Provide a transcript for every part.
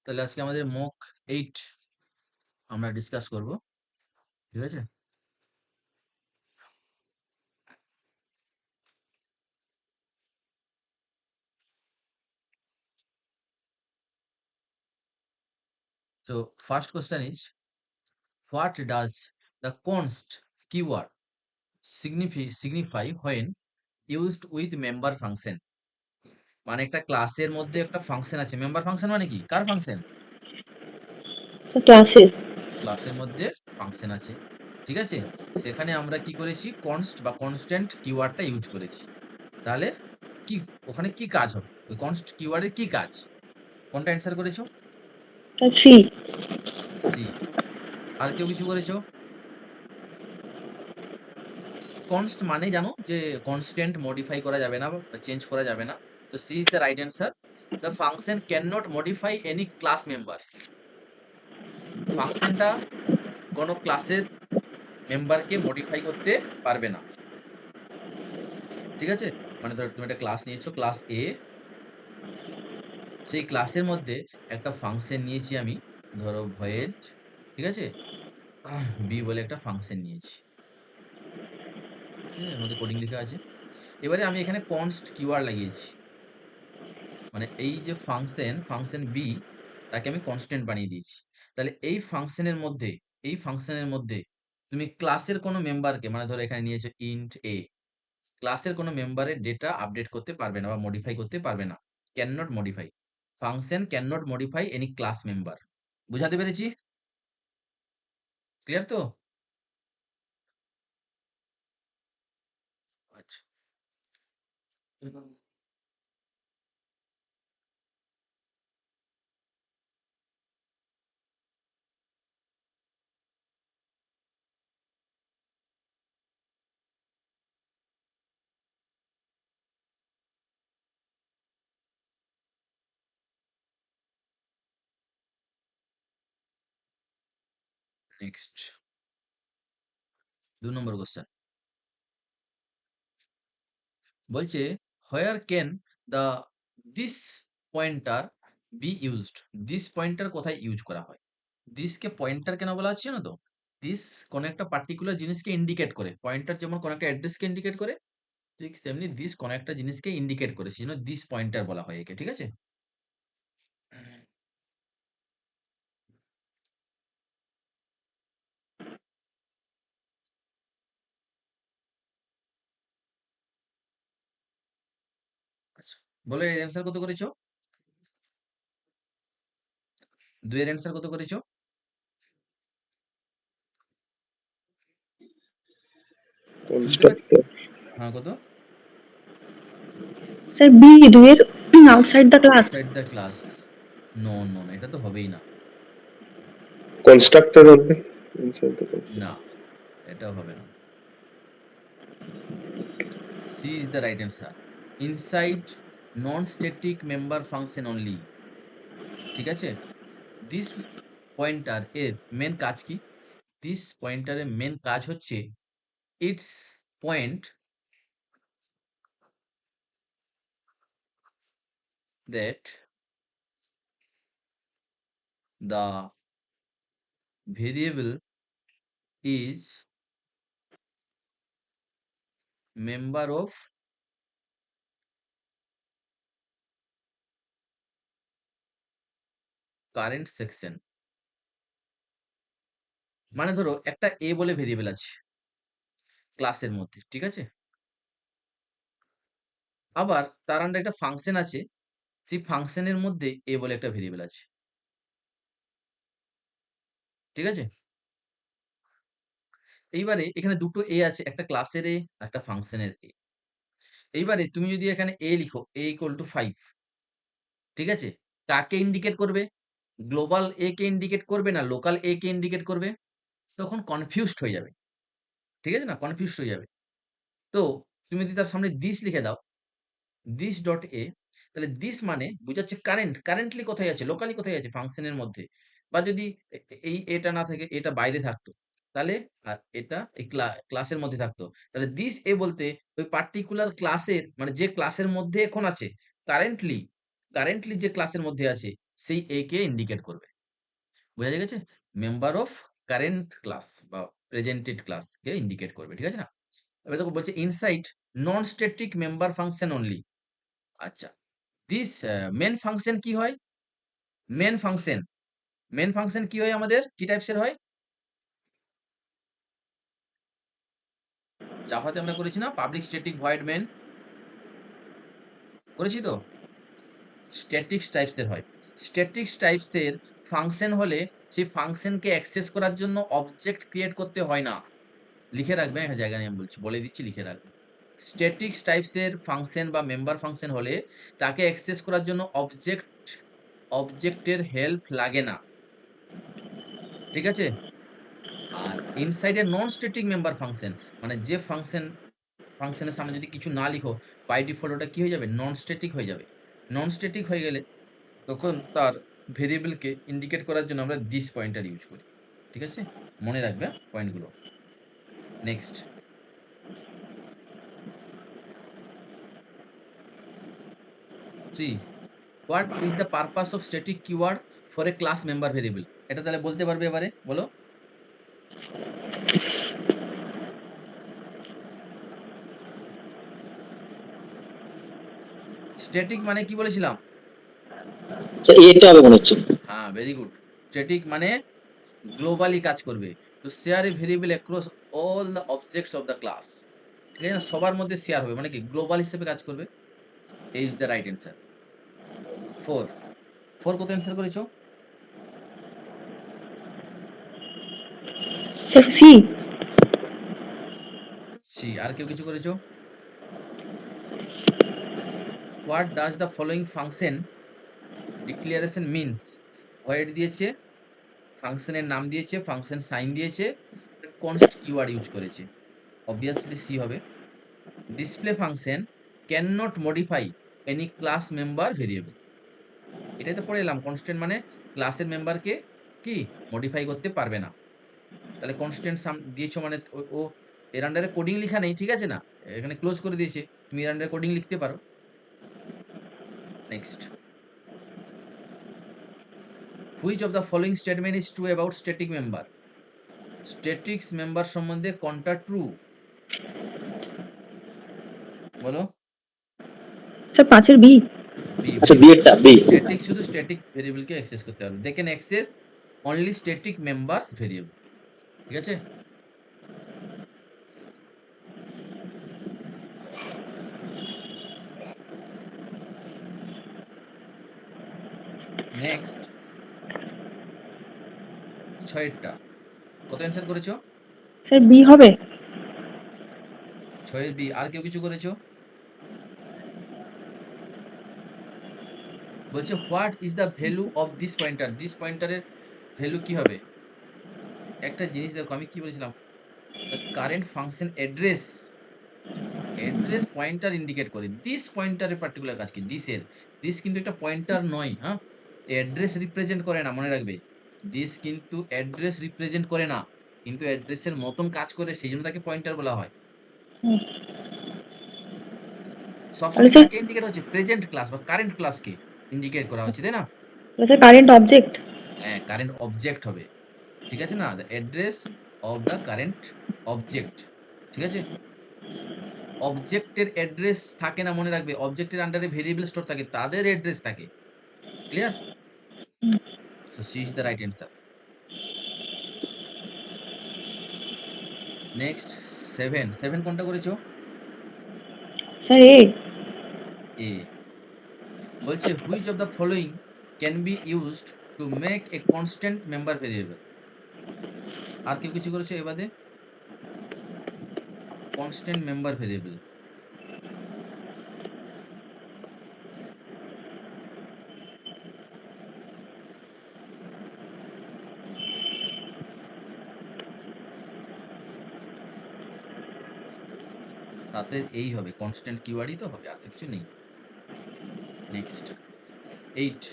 তাহলে আজকে আমাদের মক 8 আমরা ডিসকাস করব। ঠিক আছে? So first question is, what does the const keyword signify when used with member function? মানে একটা ক্লাসের মধ্যে একটা ফাংশন আছে। মেম্বার ফাংশন মানে কি? কার ফাংশন? ক্লাসের ক্লাসের মধ্যে ফাংশন আছে। ঠিক আছে? সেখানে আমরা কি করেছি? কনস্ট বা কনস্ট্যান্ট কিওয়ার্ডটা ইউজ করেছি। তাহলে কি ওখানে কি কাজ হবে? ওই কনস্ট কিওয়ার্ডের কি কাজ? কোনটা অ্যান্সার করেছো? C C. আর কেউ কিছু করেছো? কনস্ট মানে জানো যে কনস্ট্যান্ট মডিফাই করা যাবে না বা চেঞ্জ করা যাবে না। তো C is the right answer. The function can not modify any class members. ফাংশনটা কোনো ক্লাসের মেম্বারকে মডিফাই করতে পারবে না। ঠিক আছে? মানে ধরো তুমি একটা ক্লাস নিয়েছো, ক্লাস এ। সেই ক্লাসের মধ্যে একটা ফাংশন নিয়েছি আমি, ধরো ভয়েড। ঠিক আছে? বি বলে একটা ফাংশন নিয়েছি। ঠিক আছে? এর মধ্যে কোডিং লেখা আছে। এবারে আমি এখানে কনস্ট কিওয়ার্ড লাগিয়েছি। মানে এই যে ফাংশন বি, তাকে আমি কনস্ট্যান্ট বানিয়ে দিয়েছি। তাহলে এই ফাংশনের মধ্যে তুমি ক্লাসের কোনো মেম্বারকে, মানে ধরো এখানে নিয়েছো ইন্ট এ, ক্লাসের কোনো মেম্বারের ডেটা আপডেট করতে পারবে না বা মডিফাই করতে পারবে না। Can not modify. Function can not modify any class member. বুঝাতে পেরেছি? ক্লিয়ার তো? আচ্ছা, নেক্সট 2 নম্বর কোশ্চেন বলছে, where can the this pointer be used? This pointer কোথায় ইউজ করা হয়? দিসকে পয়েন্টার কেন বলা হচ্ছে না তো? দিস কোন একটা পার্টিকুলার জিনিসকে ইন্ডিকেট করে। পয়েন্টার যেমন কোন একটা অ্যাড্রেসকে ইন্ডিকেট করে, ঠিক তেমনি দিস কোন একটা জিনিসকে ইন্ডিকেট করে, সেজন্য দিস পয়েন্টার বলা হয় একে। ঠিক আছে? আচ্ছা, বলো এর অ্যান্সার কত করেছো? 2 এর অ্যান্সার কত করেছো? শুনতে পাচ্ছি? কনস্ট্রাক্টর হ্যাঁ, কত? স্যার বি 2 এর outside the class. Outside the class. No, no, না, এটা তো হবেই না। কনস্ট্রাক্টর হবে ইনসাইড দ্য না, কনস্ট্রাক্টর। এটাও হবে না। C is the right answer. Inside non static member function only. ঠিক আছে? দিস পয়েন্টার এর মেন কাজ কি? দিস পয়েন্টারের মেন কাজ হচ্ছে it's point that the variable is member of current section. মানে ধরো একটা এ বলে ভেরিয়েবল আছে ক্লাসের মধ্যে। ঠিক আছে? আবার তার আন্ডারে একটা ফাংশন আছে, সেই ফাংশনের মধ্যে এ বলে একটা ভেরিয়েবল আছে। ঠিক আছে? এইবারে এখানে দুটো এ আছে, একটা ক্লাসের এ, একটা ফাংশনের এ। এইবারে তুমি যদি এখানে এ লিখো, a ইকুয়াল টু 5, ঠিক আছে? কাকে ইন্ডিকেট করবে? গ্লোবাল এ কে ইন্ডিকেট করবে না লোকাল এ কে ইন্ডিকেট করবে? তখন কনফিউজড হয়ে যাবে। ঠিক আছে না? কনফিউজড হয়ে যাবে। তো তুমি যদি তার সামনে দিস লিখে দাও, দিস ডট এ, তাহলে দিস মানে বোঝাচ্ছে কারেন্ট। কারেন্টলি কোথায় আছে? লোকালি কোথায় আছে? ফাংশনের মধ্যে। বা যদি এই এটা না থাকে, এটা বাইরে থাকতো, তাহলে এটা এই ক্লাসের মধ্যে থাকতো, তাহলে দিস এ বলতে ওই পার্টিকুলার ক্লাসের, মানে যে ক্লাসের মধ্যে এখন আছে কারেন্টলি, যে ক্লাসের মধ্যে আছে সেই এ কে ইন্ডিকেট করবে। বোঝা গেছে? মেম্বার অফ কারেন্ট ক্লাস বা প্রেজেন্টেড ক্লাস কে ইন্ডিকেট করবে। ঠিক আছে না? এবার দেখো বলছে inside non static member function only. আচ্ছা, দিস মেন ফাংশন কি হয়? মেন ফাংশন, মেন ফাংশন কি হয় আমাদের? কি টাইপসের হয়? জাভাতে আমরা করেছি না পাবলিক স্ট্যাটিক ভয়েড মেন, করেছি তো? স্ট্যাটিক্স টাইপসের হয়। স্ট্যাটিক্স টাইপসের ফাংশন হলে সেই ফাংশনকে অ্যাক্সেস করার জন্য অবজেক্ট ক্রিয়েট করতে হয় না। লিখে রাখবে, একটা জায়গা নিয়ে আমি বলছি, বলে দিচ্ছি, লিখে রাখবে। স্ট্যাটিক্স টাইপসের ফাংশন বা মেম্বার ফাংশন হলে তাকে অ্যাক্সেস করার জন্য অবজেক্টের হেল্প লাগে না। ঠিক আছে? আর inside a non static member function মানে যে ফাংশনের সামনে যদি কিছু না লিখো, বাই ডিফল্ট ওটা কি হয়ে যাবে? নন স্ট্যাটিক হয়ে যাবে। নন স্ট্যাটিক হয়ে গেলে তখন তার ভেরিয়েবলকে ইন্ডিকেট করার জন্য আমরা দিস পয়েন্টার ইউজ করি। ঠিক আছে? মনে রাখবে পয়েন্টগুলো। Next, 3 what is the purpose of static keyword for a class member variable? এটা তাহলে বলতে পারবে এবারে, বলো। স্ট্যাটিক মানে কি বলেছিলাম? স্যার এটা হবে মনে হচ্ছে। হ্যাঁ, ভেরি গুড। স্ট্যাটিক মানে গ্লোবালি কাজ করবে। তো share A variable across all the objects of the class. ঠিক আছে না? সবার মধ্যে শেয়ার হবে মানে কি গ্লোবাল হিসেবে কাজ করবে। এই ইজ দ্য রাইট অ্যান্সার। 4 4 কত অ্যান্সার করেছো? Sir C. সি। আর কেউ কিছু করেছো? What does the following function declaration means? Void দিয়েছে, ফাংশনের নাম দিয়েছে, ফাংশন সাইন দিয়েছে, কনস্ট কিওয়ার্ড ইউজ করেছে। অবভিয়াসলি সি হবে। Display function can not modify any class member variable. এটাই তো পড়ে এলাম, কনস্ট্যান্ট মানে ক্লাসের মেম্বারকে কি মডিফাই করতে পারবে না। তাহলে কনস্ট্যান্ট দিয়েছো মানে ও এর আন্ডারে কোডিং লেখা নেই, ঠিক আছে না? এখানে ক্লোজ করে দিয়েছে, তুমি এর আন্ডারে কোডিং লিখতে পারো। Next, which of the following statement is true about static member? Statics member সম্বন্ধে কোনটা ট্রু? বলো। স্যার 5 এর বি। বি। আচ্ছা বিয়েরটা বি। স্ট্যাটিক শুধু স্ট্যাটিক ভেরিয়েবলকে অ্যাক্সেস করতে পারবে। They can access only static members variable. ঠিক আছে? নেক্সট, 6 এরটা কত অ্যান্সার করেছো? স্যার বি হবে। 6 এর বি। আর কেউ কিছু করেছো? বলছে what is the value of this pointer? This পয়েন্টারের ভ্যালু কি হবে? একটা জিনিস দেখো, আমি কি বলেছিলাম? Current function address, address pointer indicate করে। দিস পয়েন্টারের পার্টিকুলার কাজ কি? দিসের, দিস কিন্তু একটা পয়েন্টার নয়, হ্যাঁ? অ্যাড্রেস রিপ্রেজেন্ট করে না, মনে রাখবে। দিস কিন্তু অ্যাড্রেস রিপ্রেজেন্ট করে না, কিন্তু অ্যাড্রেসের মতন কাজ করে, সেই জন্য তাকে পয়েন্টার বলা হয়। হুম। তাহলে সবসময় স্যার, কাকে ইন্ডিকেট হচ্ছে? প্রেজেন্ট ক্লাস বা কারেন্ট ক্লাসকে ইন্ডিকেট করা হচ্ছে, তাই না? Sir current object. হ্যাঁ, কারেন্ট অবজেক্ট হবে। ঠিক আছে না? The address of the current object. ঠিক আছে? অবজেক্টের অ্যাড্রেস থাকে না, মনে রাখবে। অবজেক্টের আন্ডারে ভেরিয়েবল স্টোর থাকে, তাদের অ্যাড্রেস থাকে। Clear? So C is the right answer. Next, 7 7 কোনটা করেছো? Sir A. এ। বলছে which of the following can be used to make a constant member variable? আর কেউ কিছু করেছো এবারে? Constant member variable. তাতে এই হবে, কনস্ট্যান্ট কিওয়ার্ডই তো হবে, আর তো কিছু নেই। Next, 8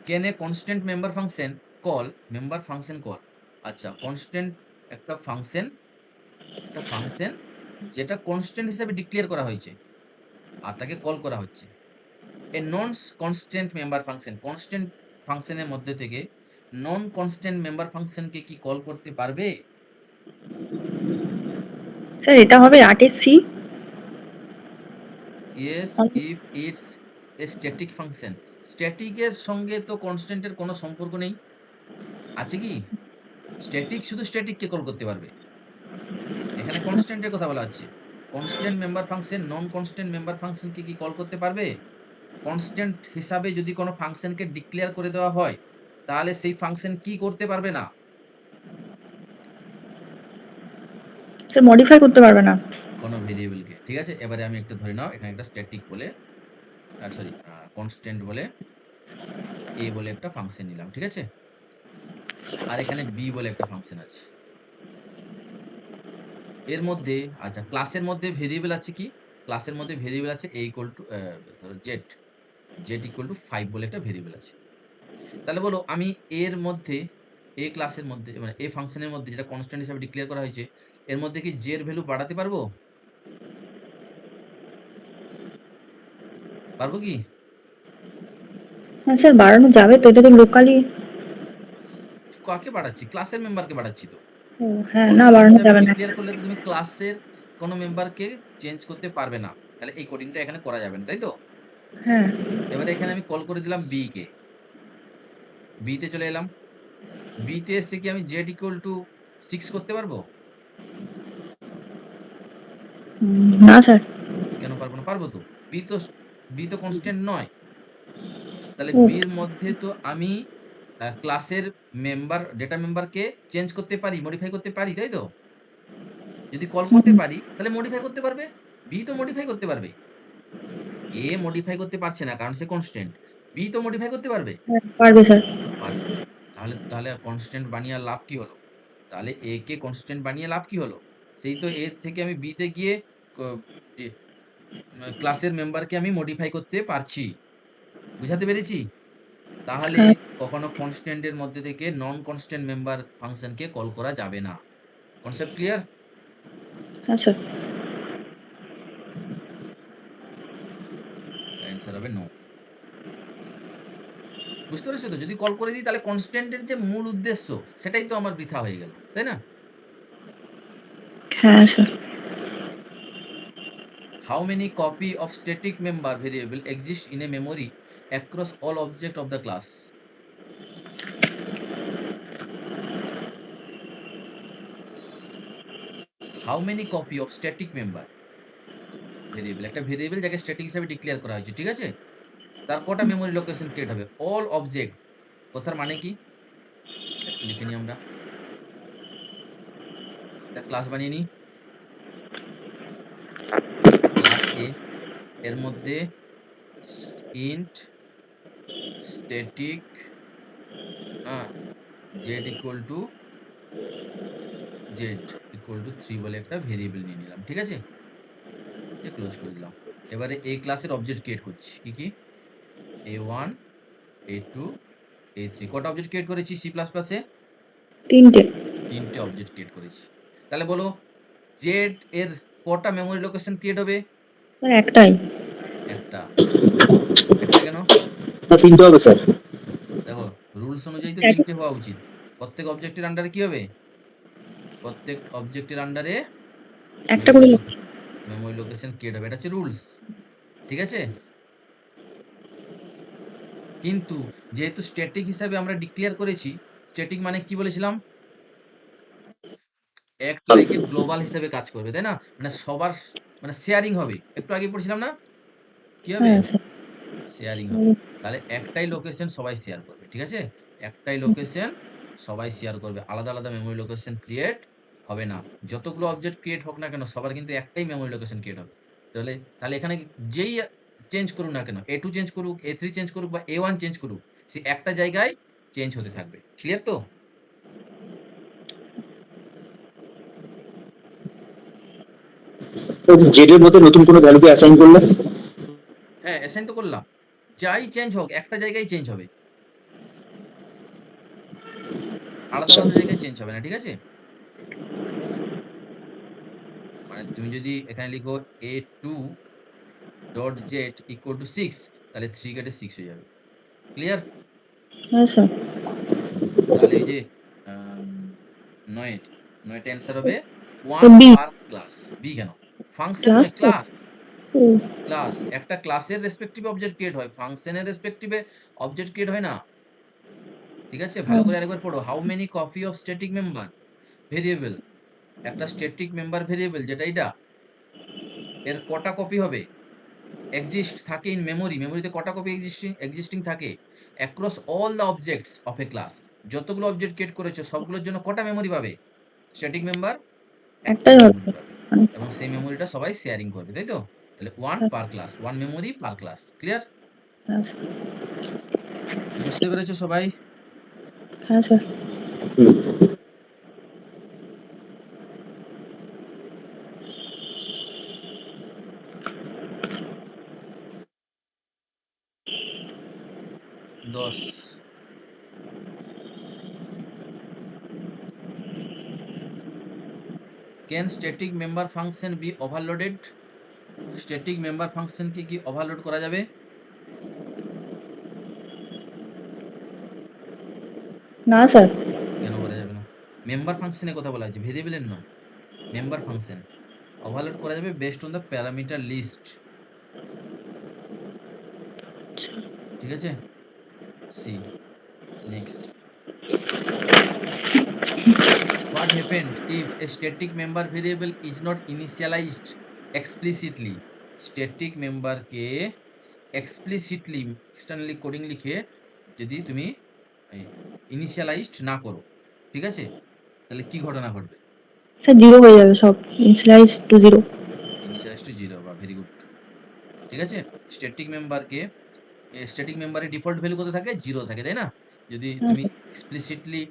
can A constant member function call member function call? আচ্ছা, কনস্ট্যান্ট একটা ফাংশন যেটা কনস্ট্যান্ট হিসেবে ডিক্লেয়ার করা হয়েছে আর তাকে কল করা হচ্ছে। এ non constant member function, constant ফাংশনের মধ্যে থেকে নন কনস্ট্যান্ট মেম্বার ফাংশনকে কি কল করতে পারবে? স্যার এটা হবে 8 C. Yes, if it's a static function. Static এর সঙ্গে তো কনস্ট্যান্ট এর কোনো সম্পর্ক নেই। আছে কি? স্ট্যাটিক শুধু স্ট্যাটিক কে কল করতে পারবে। এখানে কনস্ট্যান্ট এর কথা বলা হচ্ছে। Constant member function non constant member ফাংশনকে কি কল করতে পারবে? কনস্ট্যান্ট হিসাবে যদি কোনো ফাংশনকে ডিক্লেয়ার করে দেওয়া হয়, তাহলে সেই ফাংশন কি করতে পারবে না? স্যার মডিফাই করতে পারবে না। কোনো ভেরিয়েবলকে। ঠিক আছে? এবারে আমি একটা ধরে নাও এখানে একটা স্ট্যাটিক বলে সরি কনস্ট্যান্ট বলে a বলে একটা ফাংশন নিলাম। ঠিক আছে? আর এখানে b বলে একটা ফাংশন আছে। এর মধ্যে আচ্ছা ক্লাসের মধ্যে ভেরিয়েবল আছে কি? ক্লাসের মধ্যে ভেরিয়েবল আছে a ইকুয়াল টু ধরো z ইকুয়াল টু 5 বলে একটা ভেরিয়েবল আছে। তাহলে বলো আমি এর মধ্যে a ক্লাসের মধ্যে মানে a ফাংশনের মধ্যে যেটা কনস্ট্যান্ট হিসেবে ডিক্লেয়ার করা হয়েছে, এর মধ্যে কি j এর ভ্যালু বাড়াতে পারবো? পারবো কি? হ্যাঁ স্যার বাড়ানো যাবে তো, এটা তো লোকালি। কাকে বাড়াচ্ছি? ক্লাসের মেম্বারকে বাড়াচ্ছি তো। ও হ্যাঁ, না কনস্ট্যান্ট বাড়ানো হিসাবে যাবে না। ডিক্লেয়ার করলে তো তুমি ক্লাসের কোনো মেম্বারকে চেঞ্জ করতে পারবে না। তাহলে এই কোডিংটা এখানে করা যাবে না, তাই তো? হ্যাঁ এবারে এখানে আমি কল করে দিলাম b কে। b তে চলে এলাম। b তে এসে কি আমি z ইকুয়াল টু 6 করতে পারবো? না স্যার। কেন পারবো না? পারবো তো। b তো কনস্ট্যান্ট নয়। তাহলে ও b এর মধ্যে তো আমি ক্লাসের ডেটা মেম্বারকে চেঞ্জ করতে পারি, মডিফাই করতে পারি, তাই তো? যদি কল করতে পারি তাহলে মডিফাই করতে পারবে। b তো মডিফাই করতে পারবে। a মডিফাই করতে পারছে না কারণ সে কনস্ট্যান্ট। b তো মডিফাই করতে পারবে। পারবে স্যার। পারবে। তাহলে কনস্ট্যান্ট বানিয়ে আর লাভ কি হলো? তাহলে a কে কনস্ট্যান্ট বানিয়ে লাভ কি হলো? সেই তো a থেকে আমি b তে গিয়ে ক যে ক্লাসের মেম্বারকে আমি মডিফাই করতে পারছি। বুঝাতে পেরেছি? তাহলে হ্যাঁ কখনো কনস্ট্যান্ট এর মধ্যে থেকে নন কনস্ট্যান্ট মেম্বার ফাংশনকে কল করা যাবে না। Concept clear? হ্যাঁ স্যার। অ্যান্সার হবে নো। বুঝতে পেরেছো তো? যদি কল করে দিই তাহলে কনস্ট্যান্ট এর যে মূল উদ্দেশ্য সেটাই তো আমার বৃথা হয়ে গেল। তাই না? হ্যাঁ sir. How many copy of static member variable exist in a memory across all object of the class? How many copy of static member variable একটা ভেরিয়েবল যাকে স্ট্যাটিক হিসেবে ডিক্লেয়ার করা হয়েছে, ঠিক আছে? তার কটা মেমরি লোকেশন ক্রিয়েট হবে? All object. কথার মানে কি? একটু লিখে নিই আমরা। একটা ক্লাস বানিয়ে নিই। ক্লাস এ এর মধ্যে int static z equal to 3 বলে একটা ভেরিয়েবল নিয়ে নিলাম। ঠিক আছে? ক্লোজ করে দিলাম। এবারে এই ক্লাসের অবজেক্ট ক্রিয়েট করছি। কি কি? a1 a2 a3 কটা অবজেক্ট ক্রিয়েট করেছি সি প্লাস প্লাসে? 3টে। 3টে অবজেক্ট ক্রিয়েট করেছি। তাহলে বলো জেড এর কটা মেমরি লোকেশন ক্রিয়েট হবে? স্যার একটাই। একটা। একটা কেন? না 3টে হবে স্যার। দেখো রুলস অনুযায়ী তো স্ট্যাটিক 3টে হওয়া উচিত। প্রত্যেক অবজেক্টের আন্ডারে কি হবে? প্রত্যেক অবজেক্টের আন্ডারে একটা করে লোক। মেমরি লোকেশন ক্রিয়েট হবে। এটা হচ্ছে রুলস। ঠিক আছে? কিন্তু যেহেতু স্ট্যাটিক হিসাবে আমরা ডিক্লেয়ার করেছি, স্ট্যাটিক মানে কি বলেছিলাম? অ্যাক্ট লাইক এ গ্লোবাল হিসেবে কাজ করবে, তাই না? মানে সবার মানে শেয়ারিং হবে। একটু আগে পড়ছিলাম না? কি হবে? হ্যাঁ স্যার। শেয়ারিং হবে। তাহলে একটাই লোকেশন সবাই শেয়ার করবে। ঠিক আছে? একটাই লোকেশন সবাই শেয়ার করবে। আলাদা, আলাদা মেমরি লোকেশন ক্রিয়েট হবে না। যতগুলো অবজেক্ট ক্রিয়েট হোক না কেন সবার কিন্তু একটাই মেমরি লোকেশন ক্রিয়েট হবে। তাহলে এখানে যেই চেঞ্জ করুক না কেন, A2 চেঞ্জ করুক, A3 চেঞ্জ করুক বা A1 চেঞ্জ করুক, সে একটা জায়গায় চেঞ্জ হতে থাকবে। ক্লিয়ার তো? তো জেড এর মধ্যে নতুন কোনো ভ্যালুকে অ্যাসাইন করলে হ্যাঁ, অ্যাসাইন তো করলাম। যাই চেঞ্জ হোক একটা জায়গায় চেঞ্জ হবে। আলাদা, আচ্ছা আলাদা জায়গায় চেঞ্জ হবে না। ঠিক আছে? মানে তুমি যদি এখানে লিখো a2 dot z equal to 6 তাহলে 3 কেটে 6 হয়ে যাবে। ক্লিয়ার? হ্যাঁ স্যার। তাহলে এই যে নয়ের অ্যান্সার হবে 1 বি পার ক্লাস। বি কেন? ফাংশন ক্লাস নয়, ক্লাস। ও ক্লাস একটা ক্লাসের রেসপেক্টিভে অবজেক্ট ক্রিয়েট হয়, ফাংশনের রেসপেক্টিভে অবজেক্ট ক্রিয়েট হয় না। ঠিক আছে? ভালো হ্যাঁ করে আরেকবার পড়ো। How many copy of static member variable, একটা স্ট্যাটিক মেম্বার ভেরিয়েবল যেটা এটা, এর কটা কপি হবে? এক্সিস্ট থাকে ইন মেমোরি, মেমোরিতে কটা কপি এক্সিস্টিং থাকে across all the objects of A class, যতগুলো অবজেক্ট ক্রিয়েট করেছো সবগুলোর জন্য কটা মেমোরি পাবে? স্ট্যাটিক মেম্বার একটা একটাই হবে মেমোরি পাবে, মানে এবং সেই মেমোরিটা সবাই শেয়ারিং করবে, তাই তো? তাহলে 1 হ্যাঁ per class, 1 memory per class. Clear? হ্যাঁ স্যার। বুঝতে পেরেছো সবাই? হ্যাঁ sir. Hmm. 10 can static member function be overloaded? Static member ফাংশনকে কি ওভারলোড করা যাবে? না স্যার। কেন করা যাবে না? মেম্বার ফাংশনের কথা বলা হয়েছে, ভেরিয়েবলের নয়। মেম্বার ফাংশন ওভারলোড করা যাবে based on the parameter list. ঠিক আছে? C next. What happened if a static member variable is not initialized explicitly? Static member K explicitly externally coding লিখে যদি তুমি ইনিশিয়ালাইজড না করো, ঠিক আছে, তাহলে কি ঘটনা ঘটবে? স্যার জিরো হয়ে যাবে সব, initialise to zero. Initialise to zero, বা ভেরি গুড। ঠিক আছে? স্ট্যাটিক মেম্বারকে, স্ট্যাটিক মেম্বারের ডিফল্ট ভ্যালু কত থাকে? জিরো থাকে, তাই না? যদি হ্যাঁ তুমি স্যার। এক্সপ্লিসিটলি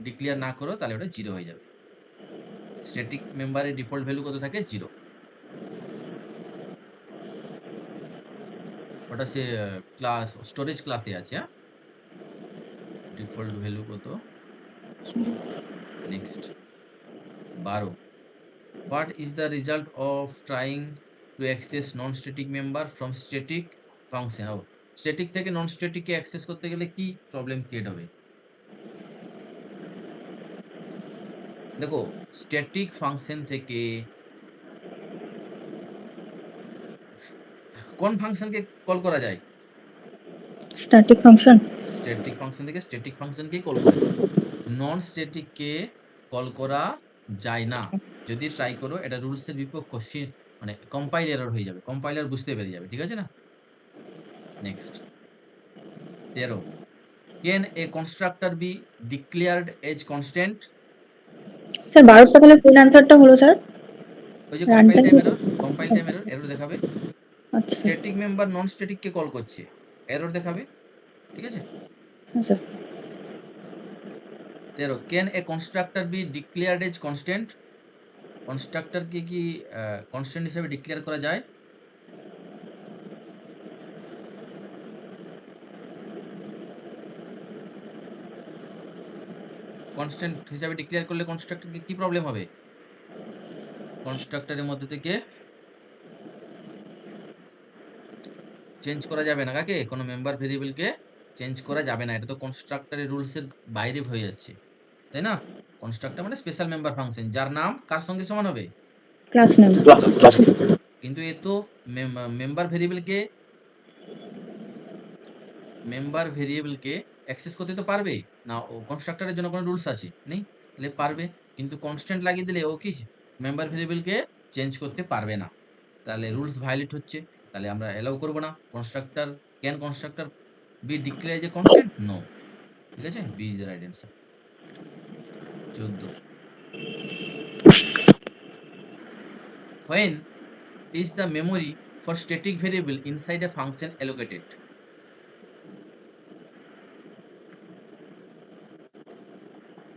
ডিক্লেয়ার না করো তাহলে ওটা জিরো হয়ে যাবে। স্ট্যাটিক মেম্বারের ডিফল্ট ভ্যালু কত থাকে? জিরো। ওটা সে ক্লাস স্টোরেজ ক্লাসে আছে। হ্যাঁ, ডিফল্ট ভ্যালু কত? Next 12। What is the result of trying to access non static member from static function? ও, স্ট্যাটিক থেকে নন স্ট্যাটিককে অ্যাক্সেস করতে গেলে কি প্রবলেম ক্রিয়েট হবে? দেখো, স্ট্যাটিক ফাংশন থেকে কোন ফাংশনকে কল করা যায়? Static function. স্ট্যাটিক ফাংশন থেকে স্ট্যাটিক ফাংশনকেই কল করা যায়, নন স্ট্যাটিককে কল করা যায় না। যদি ট্রাই করো এটা রুলসের বিপক্ষ, মানে কম্পাইল এরর হয়ে যাবে, কম্পাইলার বুঝতে পেরে যাবে। ঠিক আছে না? Next 13। Can a constructor be declared as constant? Sir 12টা তাহলে ফুল অ্যান্সারটা হলো স্যার। ওই যে run compile time. Time error, compile time error, error দেখাবে। আচ্ছা। স্ট্যাটিক মেম্বার নন স্ট্যাটিককে কল করছে, এরর দেখাবে। ঠিক আছে? হ্যাঁ sir. 13। Can a constructor be declared as constant? কনস্ট্রাক্টরকে কি কনস্ট্যান্ট হিসেবে ডিক্লেয়ার করা যায়? কনস্ট্যান্ট হিসাবে ডিক্লেয়ার করলে কনস্ট্রাক্টরকে কি প্রবলেম হবে? কনস্ট্রাক্টরের মধ্যে থেকে চেঞ্জ করা যাবে না কাকে? কোনো মেম্বার ভেরিয়েবলকে চেঞ্জ করা যাবে না। এটা তো কনস্ট্রাক্টরের রুলসের বাইরে হয়ে যাচ্ছে, তাই না? কনস্ট্রাক্টর মানে স্পেশাল মেম্বার ফাংশন, যার নাম কার সঙ্গে সমান হবে? Class name. ক্লাস ক্লাস নেমের সঙ্গে। কিন্তু এ তো মেম্বার ভেরিয়েবলকে অ্যাক্সেস করতে তো পারবে না। ও কনস্ট্রাক্টরের জন্য কোনো রুলস আছে? নেই। তাহলে পারবে, কিন্তু কনস্ট্যান্ট লাগিয়ে দিলে ও কি মেম্বার ভেরিয়েবলকে চেঞ্জ করতে পারবে না। তাহলে রুলস ভায়োলেট হচ্ছে, তাহলে আমরা এলাও করব না। Can constructor be declare as a constant? No. ঠিক আছে? B is the right answer. 14। When is the memory for static variable inside a function allocated?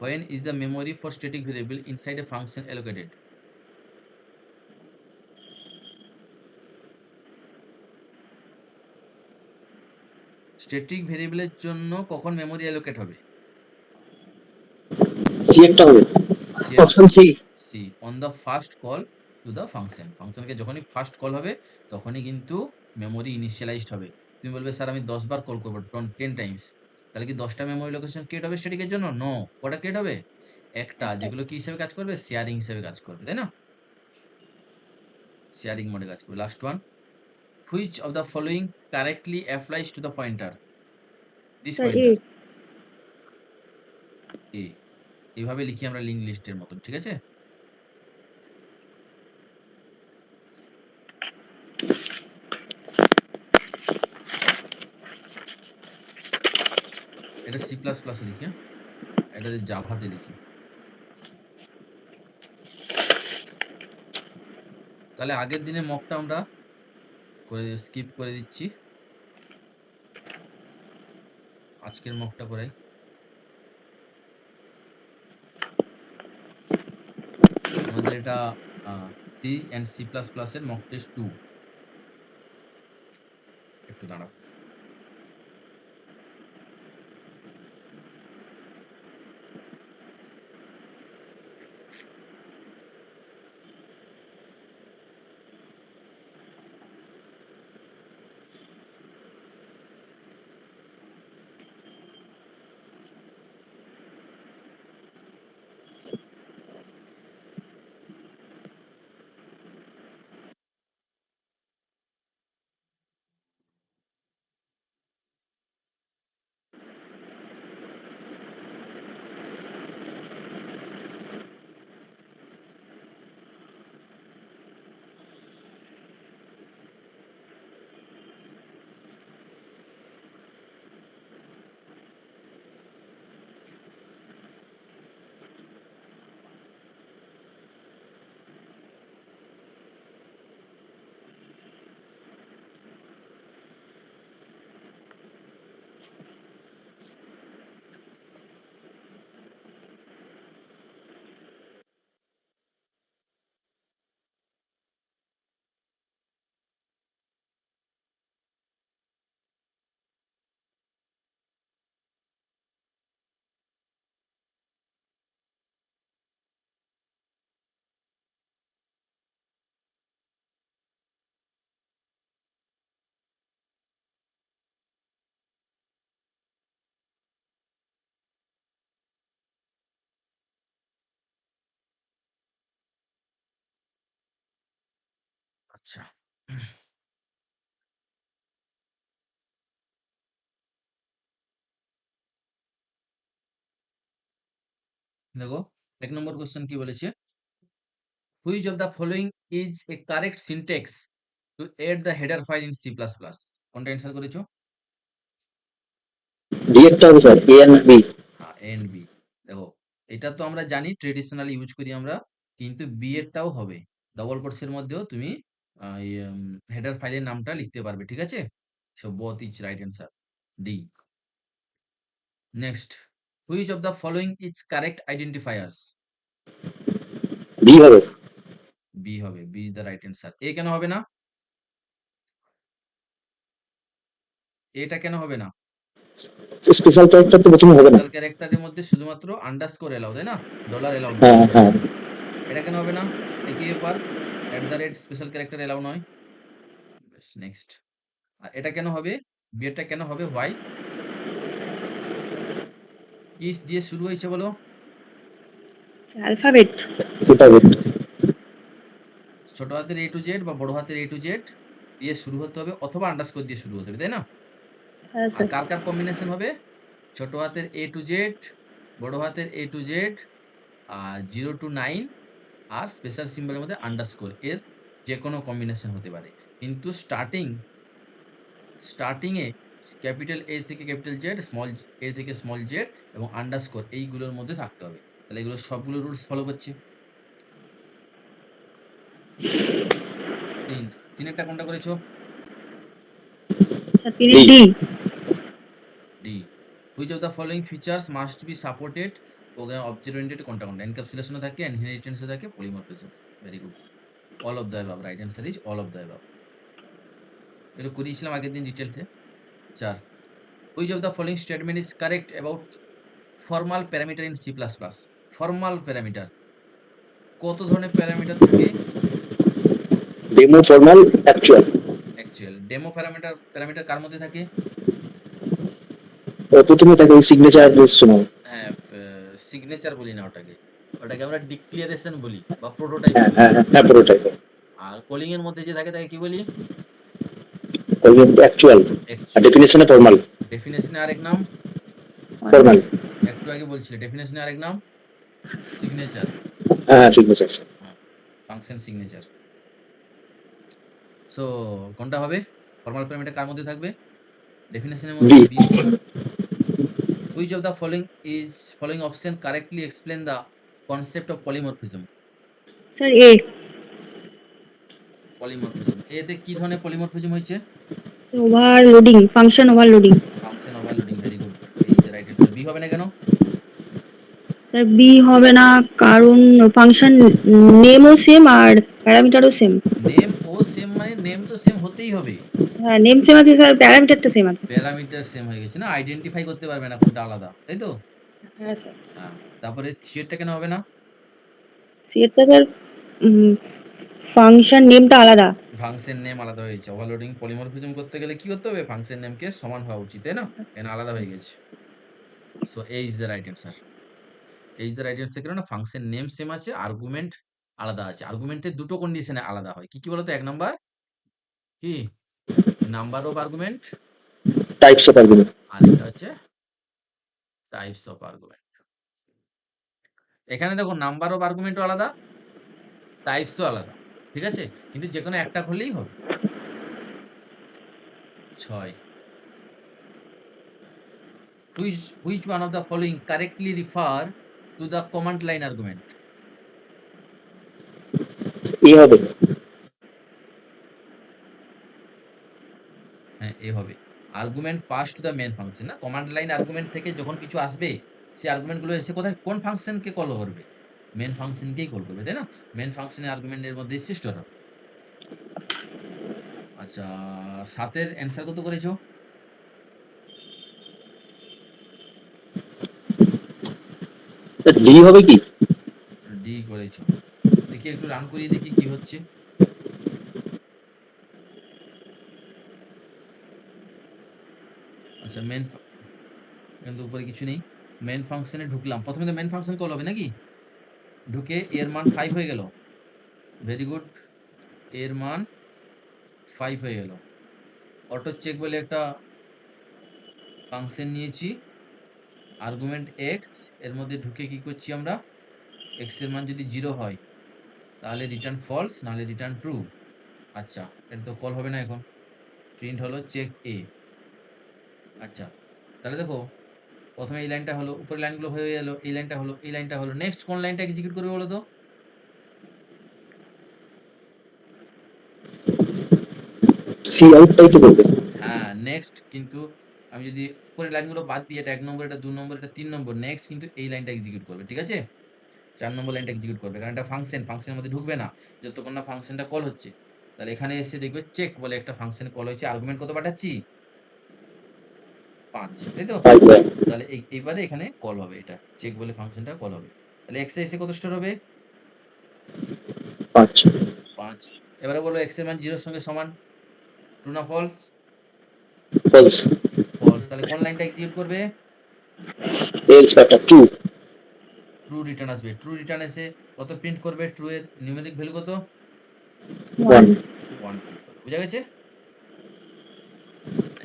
When is the memory for static variable inside a function allocated? Static ভেরিয়েবলের জন্য কখন memory allocate হবে? C একটা হবে। Option C. C, on the first call to the function. ফাংশনকে যখনই first call হবে তখনই কিন্তু মেমোরি ইনিশিয়ালাইজড হবে। তুমি বলবে স্যার আমি 10 বার কল করব 10 টাইমস, তাহলে কি 10টা মেমোরি লোকেশন ক্রিয়েট হবে স্ট্যাটিকের জন্য? নো। কটা ক্রিয়েট হবে? একটা, একটা। যেগুলো কি হিসেবে কাজ করবে? শেয়ারিং হিসেবে কাজ করবে, তাই না? শেয়ারিং মোডে কাজ করবে। Last one, which of the following correctly applies to the pointer? This sir A. Pointer A. এইভাবে লিখি আমরা লিঙ্ক লিস্টের মতন, ঠিক আছে? এটা সি প্লাস প্লাসে লিখি, হ্যাঁ? এটা জাভাতে লিখি। তাহলে আগের দিনের মকটা আমরা স্কিপ করে দিচ্ছি, আজকের মকটা করাই। আমাদের এটা সি অ্যান্ড সি প্লাস প্লাসের মক টেস্ট 2। একটু দাঁড়াও। আচ্ছা, দেখো 1 নম্বর কোশ্চেন কি বলেছে? Which of the following is a correct syntax to add the header file in C plus plus? কোনটা অ্যান্সার করেছো? ডি এরটা হবে স্যার, এ এন্ড বি। হ্যাঁ, এ এন্ড বি। দেখো, এটা তো আমরা জানি ট্রেডিশনালি ইউজ করি আমরা, কিন্তু বি এরটাও হবে। ডবল কোটস এর মধ্যেও তুমি হেডার ফাইলের নামটা লিখতে পারবে, ঠিক আছে? So both is right answer, D. Next, which of the following is correct identifiers? B হবে। বি হবে, B is the right answer. A কেন হবে না? এটা কেন হবে না? স্পেশাল ক্যারেক্টার তো প্রথমে হবে না। স্পেশাল ক্যারেক্টারের মধ্যে শুধুমাত্র আন্ডারস্কোর এলাও, তাই না? ডলার এলাও নয়। হ্যাঁ হ্যাঁ। এটা কেন হবে না? একই ব্যাপার, at the rate special character allow নয়। নেক্সট, আর এটা কেন হবে? বি এরটা কেন হবে? হোয়াই? কি দিয়ে শুরু হয়েছে বলো? অ্যালফাবেট। অ্যালফাবেট। ছোট হাতের এ টু জেড বা বড় হাতের এ টু জেড দিয়ে শুরু হতে হবে, অথবা আন্ডারস্কোর দিয়ে শুরু হতে হবে, তাই না? হ্যাঁ আর স্যার। কার কার কম্বিনেশন হবে? ছোট হাতের এ টু জেড, বড় হাতের এ টু জেড, আর 0 to 9, আর স্পেশাল সিম্বলের মধ্যে আন্ডারস্কোর, এর যে কোনো কম্বিনেশন হতে পারে। কিন্তু স্টার্টিং এ ক্যাপিটাল এ থেকে ক্যাপিটাল জেড, স্মল এ থেকে স্মল জেড এবং আন্ডারস্কোর এইগুলোর মধ্যে থাকতে হবে। তাহলে এগুলো সবগুলো রুলস ফলো করছে। 3 তিনেরটা কোনটা করেছো? স্যার তিনি D. D. Which of the following features must be supported program object oriented? কোনটা কোনটা? এনক্যাপসুলেশনও থাকে, ইনহেরিটেন্সও থাকে, polymorphism. Very good, all of the above. Right answer is all of the above. এটা করিয়েছিলাম আগের দিন ডিটেলসে। 4, which of the following statement is correct about formal parameter in C plus plus? Formal parameter, কত ধরনের প্যারামিটার থাকে? Demo, formal, actual. Actual. Demo parameter কার মধ্যে থাকে? প্রথমে তাকে ওই সিগনেচার শোনাও। হ্যাঁ, সিগনেচার বলি না ওটাকে। ওটাকে আমরা ডিক্লারেশন বলি বা প্রোটোটাইপ হ্যাঁ বলি। হ্যাঁ হ্যাঁ হ্যাঁ, পুরোটাই। আর কলিং এর মধ্যে যে থাকে তাকে কি বলি? ওই অ্যাকচুয়াল আর অ্যাকচুয়াল। ডেফিনেশনে ফর্মাল। ডেফিনেশনে আরেক নাম? ফর্মাল। একটু আগে বলছিলে ডেফিনেশনে আরেক নাম সিগনেচার। হ্যাঁ সিগনেচার। হ্যাঁ, ফাংশন সিগনেচার। সো কোনটা হবে? ফর্মাল প্যারামিটার কার মধ্যে থাকবে? ডেফিনেশনের মধ্যে B. B. Which of the following option correctly explain the concept of polymorphism? Sir A. Polymorphism এতে কি ধরনের পলিমরফিজম হয়েছে? Overloading, function overloading. Function overloading, very good, এই যে রাইট অ্যান্সার। বি হবে না কেন? স্যার বি হবে না, কারণ ফাংশন নেমও সেম আর প্যারামিটারও সেম। নেম ও সেম মানে নেম তো সেম হতেই হবে, হ্যাঁ নেম সেম আছে স্যার, প্যারামিটারটা সেম আছে। প্যারামিটার সেম হয়ে গেছে না, আইডেন্টিফাই করতে পারবে না কোনটা আলাদা, তাই তো? হ্যাঁ স্যার। হ্যাঁ, তারপরে সিয়েরটা কেন হবে না? সিএরটা স্যার ফাংশন নেমটা আলাদা। ফাংশন নেম আলাদা হয়েছে। ওভারলোডিং পলিমরফিজম করতে গেলে কি করতে হবে? ফাংশন নেমকে সমান হওয়া উচিত, তাই না? এখানে আলাদা হয়ে গেছে। So A is the right answer. এই যে রাইট অ্যান্সার, কারণ ফাংশন নেম সেম আছে, আর্গুমেন্ট আলাদা আছে। আর্গুমেন্টের দুটো কন্ডিশনে আলাদা হয়। কি কি বলতো? এক নাম্বার কি, number of argument, types of argument. আর একটা হচ্ছে টাইপস অফ আর্গুমেন্ট। এখানে দেখো নাম্বার অফ আর্গুমেন্টও আলাদা, টাইপসও আলাদা, ঠিক আছে? কিন্তু যে কোনো একটা করলেই হবে। 6 which one of the following correctly refer to the command line argument? এ হবে। হ্যাঁ, এ হবে। Argument pass to the main function, না কমান্ড লাইন আর্গুমেন্ট থেকে যখন কিছু আসবে সেই আর্গুমেন্ট গুলো এসে কোথায়, কোন ফাংশনকে কল করবে? মেইন ফাংশনকেই কল করবে, তাই না? মেইন ফাংশনের আর্গুমেন্টের মধ্যে স্টোর হবে। আচ্ছা, 7 এর অ্যান্সার কত করেছো? ডি হবে কি? ডি করেছো। দেখি একটু রান করিয়ে দেখি কি হচ্ছে। আচ্ছা, কিন্তু উপরে কিছু নেই। মেইন ফাংশনে ঢুকলাম, প্রথমে তো মেইন ফাংশন কল হবে নাকি? ঢুকে এর মান 5 হয়ে গেল, ভেরি গুড, এর মান 5 হয়ে গেল। অটো চেক বলে একটা ফাংশন নিয়েছি, আর্গুমেন্ট এক্স, এর মধ্যে ঢুকে কি করছি আমরা, এক্স এর মান যদি 0 হয় তাহলে রিটার্ন ফলস, নাহলে রিটার্ন ট্রু। আচ্ছা, এটা তো কল হবে না এখন, প্রিন্ট হলো চেক এ। আচ্ছা, তাহলে দেখো প্রথমে এই লাইনটা হলো, উপরের লাইনগুলো হয়ে গেল, এই লাইনটা হলো, এই লাইনটা হলো, নেক্সট কোন লাইনটা এক্সিকিউট করবে বলো তো? সি আউটটাই তো করবে। হ্যাঁ, নেক্সট কিন্তু আমি যদি উপরের লাইনগুলো বাদ দিয়ে, এটা 1 নম্বর, এটা 2 নম্বর, এটা 3 নম্বর, নেক্সট কিন্তু এই লাইনটা এক্সিকিউট করবে, ঠিক আছে? 4 নম্বর লাইনটা এক্সিকিউট করবে, কারণ এটা ফাংশনের মধ্যে ঢুকবে না যতক্ষণ না ফাংশনটা কল হচ্ছে। তাহলে এখানে এসে দেখবে চেক বলে একটা ফাংশন কল হয়েছে, আর্গুমেন্ট কত পাঠাচ্ছি? 5, তাই তো? তাহলে এইবারে এখানে কল হবে, এটা চেক বলে ফাংশনটা কল হবে। তাহলে এক্স এসে কত স্টোর হবে? 5। 5। এবারে বলো এক্স এর মান 0 এর সঙ্গে সমান, ট্রু না ফলস? ফলস। ফলস। তাহলে কোন লাইনটা এক্সিকিউট করবে? Else factor true. True return আসবে। ট্রু রিটার্ন এসে কত প্রিন্ট করবে? ট্রু এর নিউমেরিক ভ্যালু কত? 1। 1 প্রিন্ট করবে। বুঝা গেছে?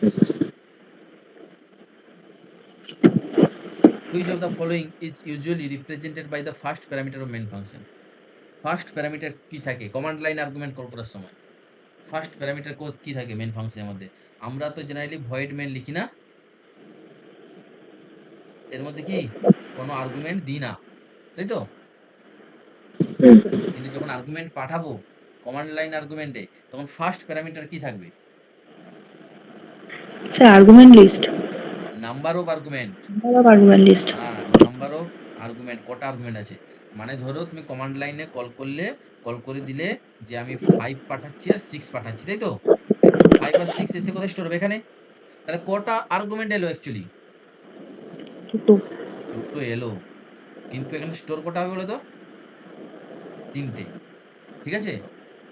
Next, which of the following is usually represented by the first parameter of main function? First parameter কি থাকে কমান্ড লাইন আর্গুমেন্ট কল করার সময়? ফার্স্ট প্যারামিটার কোড কি থাকে মেন ফাংশনের মধ্যে? আমরা তো জেনারেলি ভয়েড মেন লিখি না, এর মধ্যে কি কোনো আর্গুমেন্ট দিই না, তাই তো? কিন্তু যখন আর্গুমেন্ট পাঠাবো কমান্ড লাইন আর্গুমেন্টে, তখন ফার্স্ট প্যারামিটার কি থাকবে? Sir argument list. Number of argument. Argument list. হ্যাঁ, নাম্বার অফ আর্গুমেন্ট, কটা আর্গুমেন্ট আছে। মানে ধরো তুমি কমান্ড লাইনে কল করলে, কল করে দিলে যে আমি 5 পাঠাচ্ছি আর 6 পাঠাচ্ছি, তাই তো? 5 আর 6 এসে কোথায় স্টোর হবে? এখানে। তাহলে কটা আর্গুমেন্ট এলো অ্যাকচুয়ালি? দুটো। দুটো এলো, কিন্তু এখানে স্টোর কটা হবে বলো তো? 3টে, ঠিক আছে?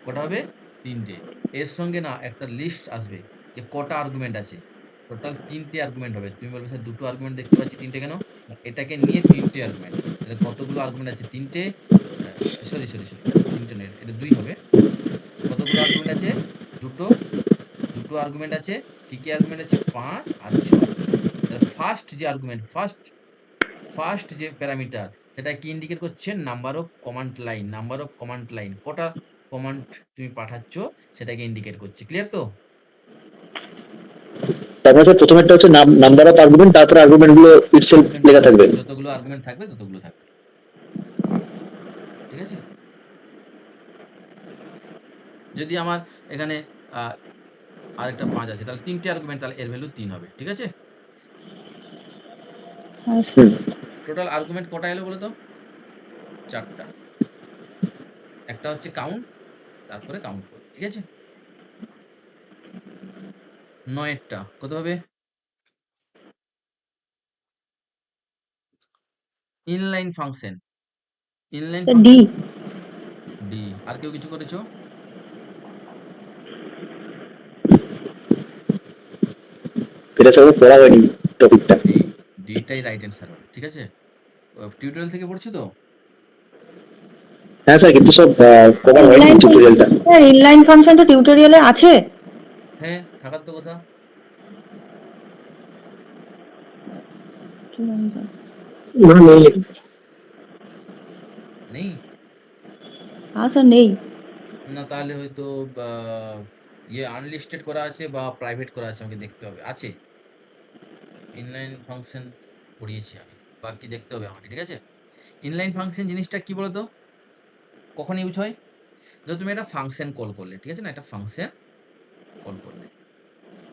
কটা হবে? 3টে। এর সঙ্গে না একটা লিস্ট আসবে যে কটা আর্গুমেন্ট আছে। টোটাল 3টে আর্গুমেন্ট হবে। তুমি বলবে স্যার 2টো আর্গুমেন্ট দেখতে পাচ্ছি 3টে কেন? না এটাকে নিয়ে 3টে আর্গুমেন্ট। তাহলে কতগুলো আর্গুমেন্ট আছে? 3টে সরি, 3টে নয় এটা 2 হবে। কতগুলো আর্গুমেন্ট আছে? 2টো, 2টো আর্গুমেন্ট আছে। কি আর্গুমেন্ট আছে? 5 আর 6। তাহলে ফার্স্ট যে প্যারামিটার সেটা কি ইন্ডিকেট করছে? Number of command line. কটা কমান্ড তুমি পাঠাচ্ছ সেটাকে ইন্ডিকেট করছে। ক্লিয়ার তো? তারপরে স্যার প্রথমেরটা হচ্ছে নাম্বার অফ আর্গুমেন্ট, তারপরে আর্গুমেন্ট গুলো ইটসেলফ আর্গুমেন্ট লেখা থাকবে। যতগুলো আর্গুমেন্ট থাকবে ততগুলো থাকবে। ঠিক আছে? যদি আমার এখানে আরেকটা 5 আছে তাহলে 3টে আর্গুমেন্ট, তাহলে এর ভ্যালু 3 হবে। ঠিক আছে? হ্যাঁ স্যার। টোটাল আর্গুমেন্ট কটা এলো বলো তো? 4টা। একটা হচ্ছে কাউন্ট, তারপরে কাউন্ট করবে। ঠিক আছে? 9 কত হবে? Inline function. Sir D. D. আর কেউ কিছু করেছো? এটা সব পড়া হয়নি টপিকটা। ডি। ডিটাই রাইট অ্যান্সার হবে। ঠিক আছে? টিউটোরিয়াল থেকে পড়ছো তো? হ্যাঁ স্যার, কিন্তু সব কভার হয়নি ইনলাইন টিউটোরিয়ালটা। স্যার ইনলাইন ফাংশন তো টিউটোরিয়ালে আছে। হ্যাঁ, থাকার তো কথা। না নেই। নেই? হ্যাঁ স্যার নেই। না তাহলে হয়তো বা আনলিস্টেড করা আছে বা প্রাইভেট করা আছে, আমাকে দেখতে হবে। আছে। ইনলাইন ফাংশন পড়িয়েছি আমি। বাকি দেখতে হবে আমাকে। ঠিক আছে? ইনলাইন ফাংশন জিনিসটা কি বলতো? কখন ইউজ হয়? ধরো তুমি একটা ফাংশন কল করলে, ঠিক আছে না? একটা ফাংশন কল করলে।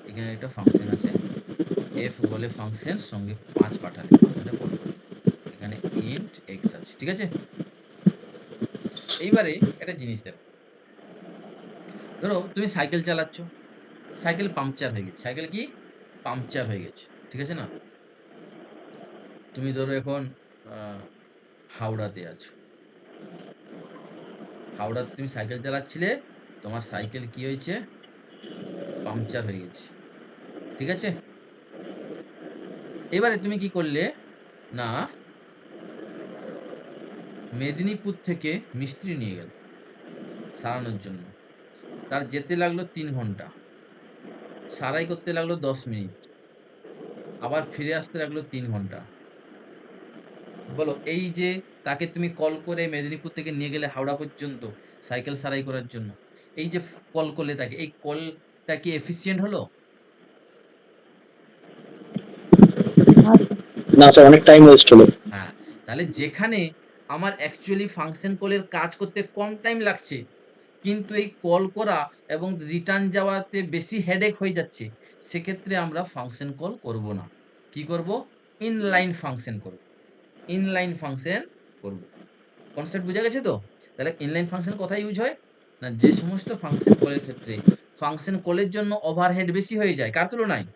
এখানে একটা ফাংশন আছে। এফ বলে ফাংশন, সঙ্গে 5 পাঠালে, 5টা কল করলে। এখানে ইন্ট এক্স আছে। ঠিক আছে? এইবারে একটা জিনিস দেখো। ধরো তুমি সাইকেল চালাচ্ছ, সাইকেল পাংচার হয়ে গেছে। সাইকেল কি? পাংচার হয়ে গেছে। ঠিক আছে না? তুমি ধরো এখন হাওড়াতে আছো। হাওড়াতে তুমি সাইকেল চালাচ্ছিলে, তোমার সাইকেল কি হয়েছে? পাংচার হয়ে গেছে। ঠিক আছে? এবারে তুমি কি করলে না, মেদিনীপুর থেকে মিস্ত্রি নিয়ে গেল সারানোর জন্য। তার যেতে লাগলো 3 ঘন্টা, সারাই করতে লাগলো 10 মিনিট, আবার ফিরে আসতে লাগলো 3 ঘন্টা। বলো এই যে তাকে তুমি কল করে মেদিনীপুর থেকে নিয়ে গেলে হাওড়া পর্যন্ত সাইকেল সারাই করার জন্য, এই যে কল করলে তাকে, এই কলটা কি এফিসিয়েন্ট হলো? না স্যার, অনেক টাইম ওয়েস্ট হলো। হ্যাঁ। তাহলে যেখানে আমার অ্যাকচুয়ালি ফাংশন কলের কাজ করতে কম টাইম লাগছে, কিন্তু এই কল করা এবং রিটার্ন যাওয়াতে বেশি হেডেক হয়ে যাচ্ছে, সেক্ষেত্রে আমরা ফাংশন কল করব না। কি করব? ইনলাইন ফাংশন করব। ইনলাইন ফাংশন করব। কনসেপ্ট বুঝা গেছে তো? তাহলে ইনলাইন ফাংশন কোথায় ইউজ হয়? না যে সমস্ত ফাংশন কলের ক্ষেত্রে ফাংশন কলের জন্য ওভারহেড বেশি হয়ে যায়, কার তুলনায়?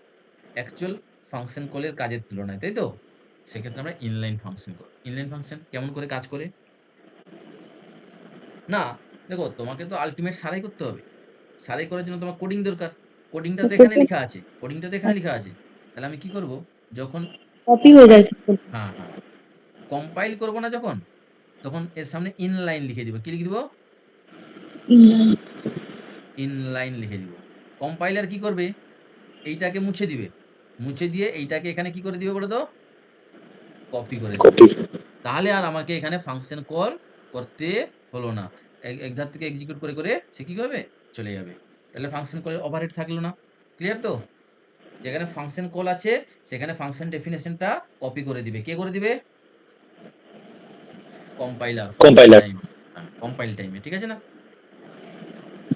অ্যাকচুয়াল ফাংশন কলের কাজের তুলনায়, তাই তো? সেক্ষেত্রে আমরা ইনলাইন ফাংশন করব। ইনলাইন ফাংশন কেমন করে কাজ করে? না, দেখো তোমাকে তো আল্টিমেট সারাই করতে হবে। সারাই করার জন্য তোমার কোডিং দরকার। কোডিংটা তো এখানে লিখা আছে। কোডিংটা তো এখানে লিখা আছে। তাহলে আমি কি করব? যখন কপি হয়ে কম্পাইল, যায় স্যার। হ্যাঁ, হ্যাঁ। কম্পাইল করব না যখন, তখন এর সামনে ইনলাইন লিখে দিব। কি লিখে দিব? ইনলাইন। ইনলাইন লিখে দিব। কম্পাইলার কি করবে? এইটাকে মুছে দিবে। মুছে দিয়ে এইটাকে এখানে কি করে দিবে বলো তো? কপি করে দিবে। কপি। তাহলে আর আমাকে এখানে ফাংশন কল করতে হলো না। এক ধার থেকে এক্সিকিউট করে সে কি করবে? চলে যাবে। তাহলে ফাংশন কলের ওভারহেড থাকলো না। ক্লিয়ার তো? যেখানে ফাংশন কল আছে সেখানে ফাংশন ডেফিনেশনটা কপি করে দিবে। কে করে দিবে? কম্পাইলার। Compile compiler. টাইম। হ্যাঁ, কম্পাইল টাইমে। ঠিক আছে না?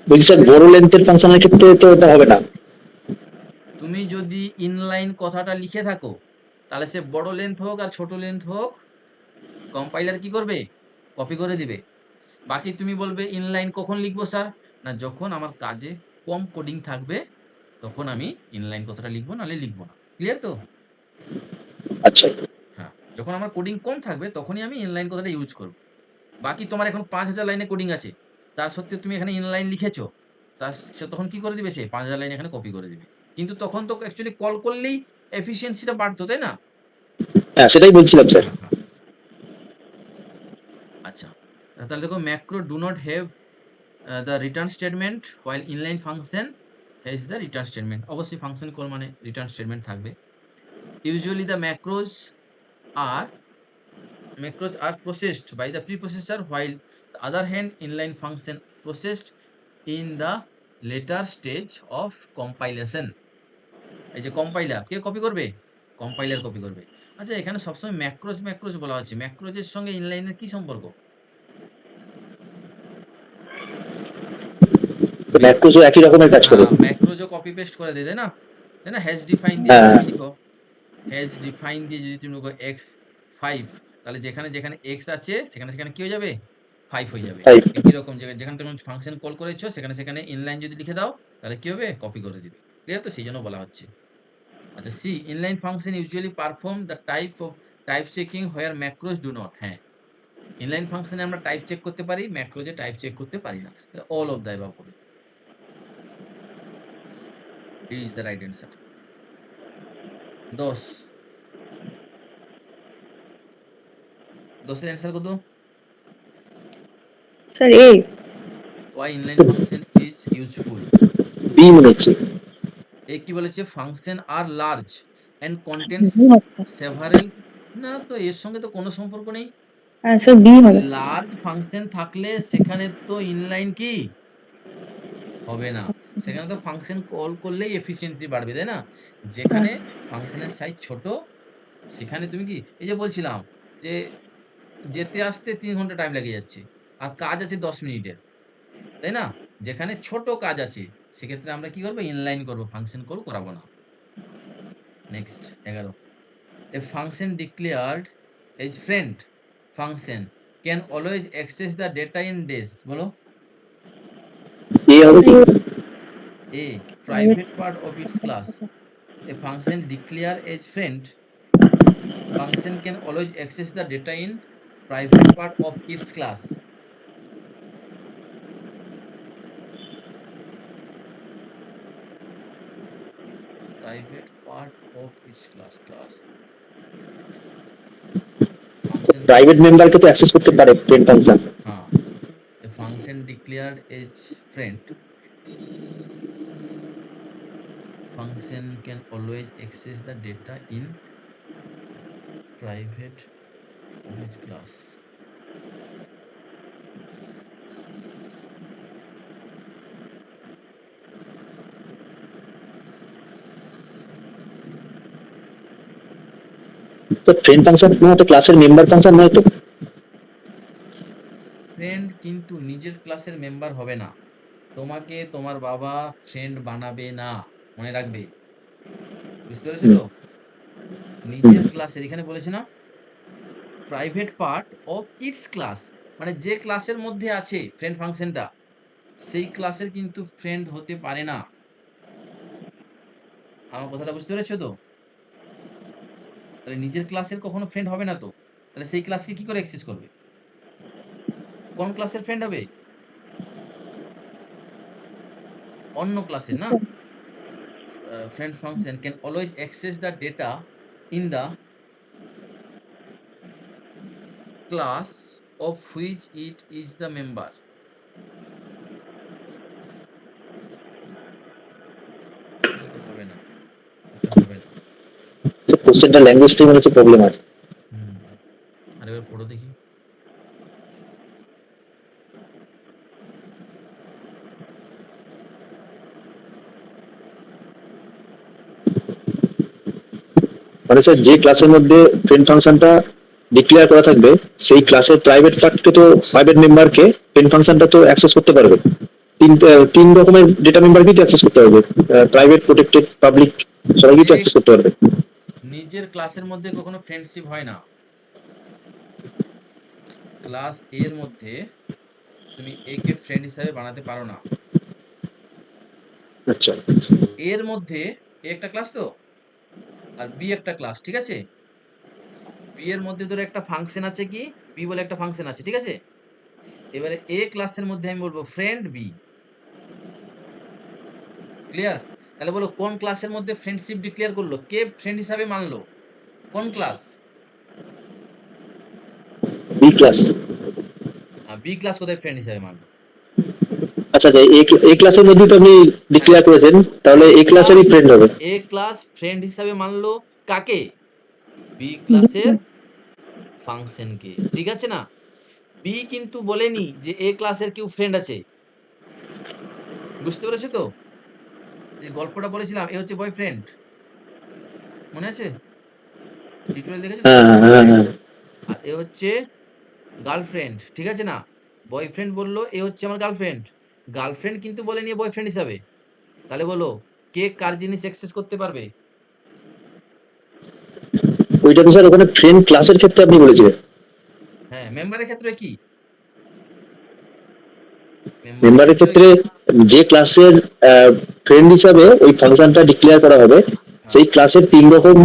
বলছি স্যার, বড় লেন্থের ফাংশনের ক্ষেত্রে তো এটা হবে না। তুমি যদি ইনলাইন কথাটা লিখে থাকো, তাহলে সে বড় লেন্থ হোক আর ছোট লেন্থ হোক, কম্পাইলার কি করবে? কপি করে দিবে। বাকি তুমি বলবে ইনলাইন কখন লিখবো স্যার? না যখন আমার কাজে কম কোডিং থাকবে, তখন আমি ইনলাইন কথাটা লিখবো, নাহলে লিখবো না। ক্লিয়ার তো? আচ্ছা। হ্যাঁ, যখন আমার কোডিং কম থাকবে তখনই আমি ইনলাইন কথাটা ইউজ করব। বাকি তোমার এখন 5000 লাইনে কোডিং আছে, তার সত্ত্বেও তুমি এখানে ইনলাইন লিখেছো, সে তখন কি করে দিবে, সে ৫,০০০ লাইন এখানে কপি করে দিবে। কিন্তু তখন তো অ্যাকচুয়ালি কল করলেই এফিসিয়েন্সিটা বাড়তো, তাই না? হ্যাঁ, সেটাই বলছিলাম স্যার। হ্যাঁ, হ্যাঁ। আচ্ছা। তাহলে দেখো macro do not have the return statement while inline function has the return statement. অবশ্যই ফাংশন কল মানে রিটার্ন স্টেটমেন্ট থাকবে। Usually the macros are processed by the preprocessor while the other hand inline function processed in the later stage of compilation. এই যে compiler কে copy করবে? Compiler copy করবে। আচ্ছা, এখানে সবসময় ম্যাক্রোজ বলা হচ্ছে। ম্যাক্রোজের সঙ্গে ইনলাইনের কি সম্পর্ক? তো ম্যাক্রোজও একই রকমের কাজ করে। ম্যাক্রোজও কপি পেস্ট করে দেয়, তাই না? তাই না? হ্যাশ ডিফাইন দিয়ে যদি হ্যাঁ, তুমি লিখো, হ্যাশ ডিফাইন দিয়ে যদি তুমি লিখো x5, তাহলে যেখানে x আছে সেখানে কি হয়ে যাবে? 5 হয়ে যাবে। তাই। একই রকম যেখানে তুমি ফাংশন কল করেছো সেখানে ইনলাইন যদি লিখে দাও তাহলে কি হবে? কপি করে দিবে। ক্লিয়ার তো? সেইজন্য বলা হচ্ছে। আচ্ছা, C inline function usually perform the type checking where macros do not. হ্যাঁ, ইনলাইন ফাংশনে আমরা টাইপ চেক করতে পারি, ম্যাক্রোজে টাইপ চেক করতে পারি না। তাহলে অল অফ দ্য অ্যাবাভ হবে। Is the right answer. 10 এর অ্যান্সার কত? Sir A. Why inline function is useful? B মনে হচ্ছে। এ কি বলেছে? ফাংশন আর লার্জ এন্ড কন্টেন্টস বি হবে। সেভারাল। না তো, এর সঙ্গে তো কোনো সম্পর্ক নেই। হ্যাঁ স্যার বি হবে। লার্জ ফাংশন থাকলে সেখানে তো ইনলাইন কি হবে না। সেখানে তো ফাংশন কল করলেই এফিসিয়েন্সি বাড়বে, তাই না? যেখানে ফাংশনের সাইজ ছোট সেখানে তুমি কি, এই যে বলছিলাম যে যেতে আসতে ৩ ঘন্টা টাইম লেগে যাচ্ছে আর কাজ আছে ১০ মিনিটের, তাই না? যেখানে ছোট কাজ আছে সেক্ষেত্রে আমরা কি করবো? ইনলাইন করবো, ফাংশন কল করাবো না। Next 11, a function declared as friend function can always access the data in days. বলো। এ হবে কি? A private part of its class, a function declared as friend function can always access the data in private part of its class. Private part of its class function private মেম্বারকে তো access করতে পারে friend function. হ্যাঁ, a function declared as friend function can always access the data in private of its class. তো friend function কোনো একটা ক্লাসের member function নয় তো? ফ্রেন্ড কিন্তু নিজের ক্লাসের মেম্বার হবে না। তোমাকে তোমার বাবা ফ্রেন্ড বানাবে না, মনে রাখবে। বুঝতে পেরেছো হুম। তো? নিজের ক্লাসের, এখানে বলেছে না private part of its class, মানে যে ক্লাসের মধ্যে আছে ফ্রেন্ড ফাংশনটা সেই ক্লাসের কিন্তু ফ্রেন্ড হতে পারে না। আমার কথাটা বুঝতে পেরেছো তো? তাহলে নিজের ক্লাসের কখনো ফ্রেন্ড হবে না তো, তাহলে সেই ক্লাসকে কি করে অ্যাক্সেস করবে? কোন ক্লাসের ফ্রেন্ড হবে? অন্য ক্লাসের না। friend function can always access the data in the class of which it is the member. এটা তো হবে না, এটা হবে না। কোশ্চেনটা ল্যাঙ্গুয়েজটাই মনে হচ্ছে প্রবলেম আছে। আরেকবার পড়ো দেখি। মানে স্যার যে ক্লাসের মধ্যে ফ্রেন্ড ফাংশনটা ডিক্লেয়ার করা থাকবে সেই ক্লাসের প্রাইভেট পার্টকে তো প্রাইভেট মেম্বারকে ফ্রেন্ড ফাংশনটা তো অ্যাক্সেস করতে পারবে। তিন রকমের ডেটা মেম্বারকেই তো অ্যাক্সেস করতে পারবে, প্রাইভেট, প্রোটেক্টেড, পাবলিক, সবাইকেই তো অ্যাক্সেস করতে পারবে। নিজের ক্লাসের মধ্যে কখনো ফ্রেন্ডশিপ হয় না। ক্লাস এ এর মধ্যে তুমি এ কে ফ্রেন্ড হিসাবে বানাতে পারো না। আচ্ছা, এর মধ্যে এ একটা ক্লাস তো, আর বি একটা ক্লাস, ঠিক আছে? বি এর মধ্যে ধরো একটা ফাংশন আছে, কি বি বলে একটা ফাংশন আছে, ঠিক আছে? এবারে এ ক্লাসের মধ্যে আমি বলবো ফ্রেন্ড বি, ক্লিয়ার? তাহলে বলো কোন ক্লাসের মধ্যে ফ্রেন্ডশিপ ডিক্লেয়ার করলো? কে ফ্রেন্ড হিসাবে মানলো? কোন class? B class. B class কোথায় ফ্রেন্ড হিসাবে মানলো? আচ্ছা আচ্ছা, এ ক্লাসের মধ্যে তো আপনি হ্যাঁ, ডিক্লেয়ার করেছেন, তাহলে এ এই ক্লাসেরই ক্লাস ফ্রেন্ড হবে। এ ক্লাস ফ্রেন্ড হিসাবে মানলো কাকে? বি ক্লাসের ফাংশনকে। ঠিক আছে না? বি কিন্তু বলেনি যে এ ক্লাসের কেউ ফ্রেন্ড আছে। বুঝতে পেরেছো তো? যে গল্পটা বলেছিলাম এ হচ্ছে বয়ফ্রেন্ড। মনে আছে? টিউটোরিয়াল দেখেছো তো? এ হ্যাঁ হচ্ছে হ্যাঁ হ্যাঁ বয়ফ্রেন্ড হ্যাঁ। আর এ হচ্ছে গার্লফ্রেন্ড। ঠিক আছে না? বয়ফ্রেন্ড বলল এ হচ্ছে আমার গার্লফ্রেন্ড। গার্লফ্রেন্ড কিন্তু বলেনি এ বয়ফ্রেন্ড হিসাবে। তাহলে বলো কে কার জিনিস অ্যাক্সেস করতে পারবে? ওইটা তো স্যার ওখানে ফ্রেন্ড ক্লাসের ক্ষেত্রে আপনি বলেছিলেন। হ্যাঁ, মেম্বারের ক্ষেত্রে কি? মেম্বারের মেম্বারের ক্ষেত্রে ক্ষেত্রে যে ক্লাসের ফ্রেন্ড হিসাবে ওই ফাংশনটা ডিক্লেয়ার করা হবে, হ্যাঁ, সেই ক্লাসের তিন রকম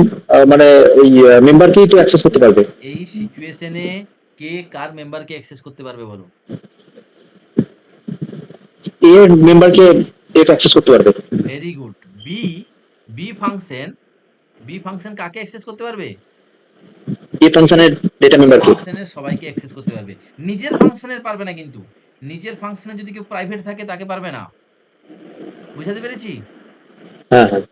মানে ওই মেম্বারকেই তো অ্যাক্সেস করতে পারবে। এই সিচুয়েশনে কে কার মেম্বারকে অ্যাক্সেস করতে পারবে বলো? এ এর মেম্বারকে এফ অ্যাক্সেস করতে পারবে। Very good. B B function B function কাকে অ্যাক্সেস করতে পারবে? এ ফাংশনের ডেটা এ মেম্বারকে। ফাংশনের সবাইকে অ্যাক্সেস করতে পারবে। নিজের ফাংশনের পারবে না কিন্তু। নিজের ফাংশনে যদি কেউ প্রাইভেট থাকে তাকে পারবে না। বুঝাতে পেরেছি? হ্যাঁ হ্যাঁ।